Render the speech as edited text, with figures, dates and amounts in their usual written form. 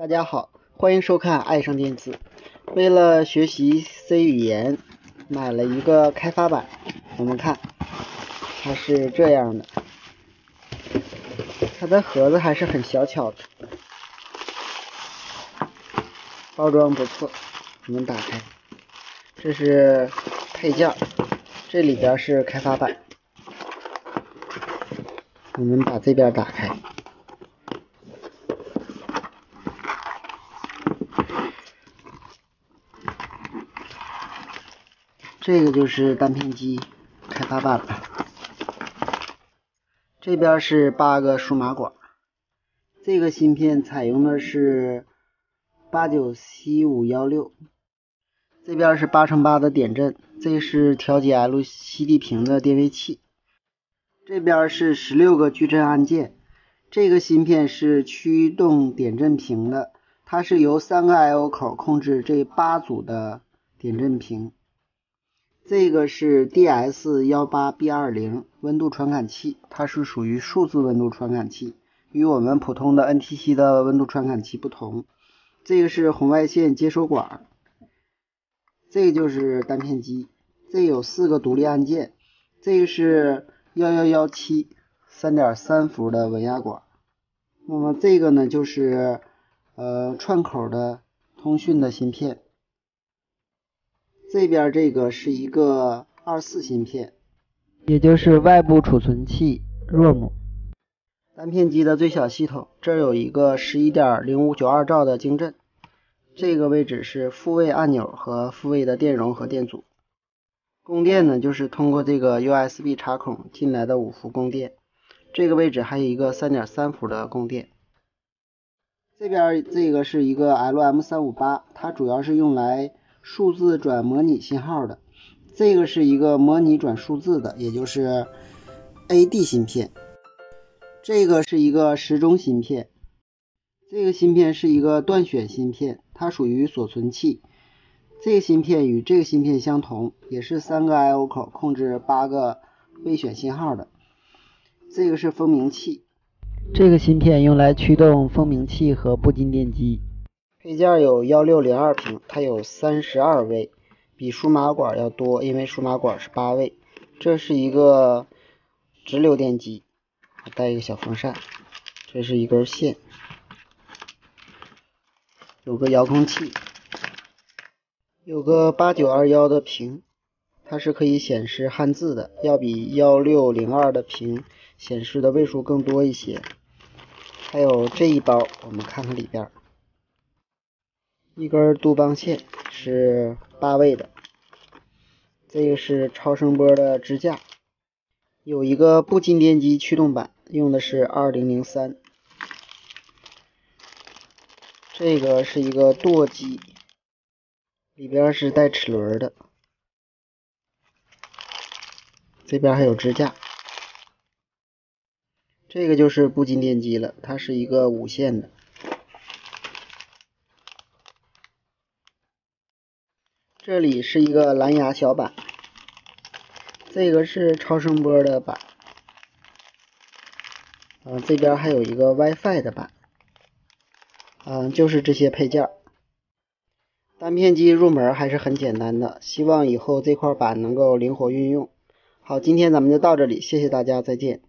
大家好，欢迎收看爱上电子。为了学习 C 语言，买了一个开发版。我们看，它是这样的，它的盒子还是很小巧的，包装不错。我们打开，这是配件，这里边是开发版。我们把这边打开。这个就是单片机开发版了。这边是8个数码管，这个芯片采用的是897516，这边是8×8的点阵，这是调节 LCD 屏的电位器。这边是16个矩阵按键，这个芯片是驱动点阵屏的，它是由3个 I/O 口控制这8组的点阵屏。这个是 DS18B20 温度传感器，它是属于数字温度传感器，与我们普通的 NTC 的温度传感器不同。这个是红外线接收管，这个就是单片机，这有4个独立按键，这个是1117 3.3 伏的稳压管。那么这个呢就是串口的通讯的芯片。这边这个是一个24芯片，也就是外部储存器 ROM。单片机的最小系统，这儿有一个 11.0592 兆的晶阵，这个位置是复位按钮和复位的电容和电阻。供电呢，就是通过这个 USB 插孔进来的5伏供电，这个位置还有一个 3.3 伏的供电。这边这个是一个 LM358， 它主要是用来数字转模拟信号的，这个是一个模拟转数字的，也就是 AD 芯片。这个是一个时钟芯片，这个芯片是一个断选芯片，它属于锁存器。这个芯片与这个芯片相同，也是3个 I/O 口控制8个未选信号的。这个是蜂鸣器，这个芯片用来驱动蜂鸣器和步进电机。配件有1602屏，它有32位，比数码管要多，因为数码管是8位。这是一个直流电机，带一个小风扇，这是一根线，有个遥控器，有个8921的屏，它是可以显示汉字的，要比1602的屏显示的位数更多一些。还有这一包，我们看看里边，一根杜邦线是8位的，这个是超声波的支架，有一个步进电机驱动板，用的是2003。这个是一个舵机，里边是带齿轮的，这边还有支架。这个就是步进电机了，它是一个5线的。这里是一个蓝牙小板，这个是超声波的板，这边还有一个 WiFi 的板，就是这些配件。单片机入门还是很简单的，希望以后这块板能够灵活运用。好，今天咱们就到这里，谢谢大家，再见。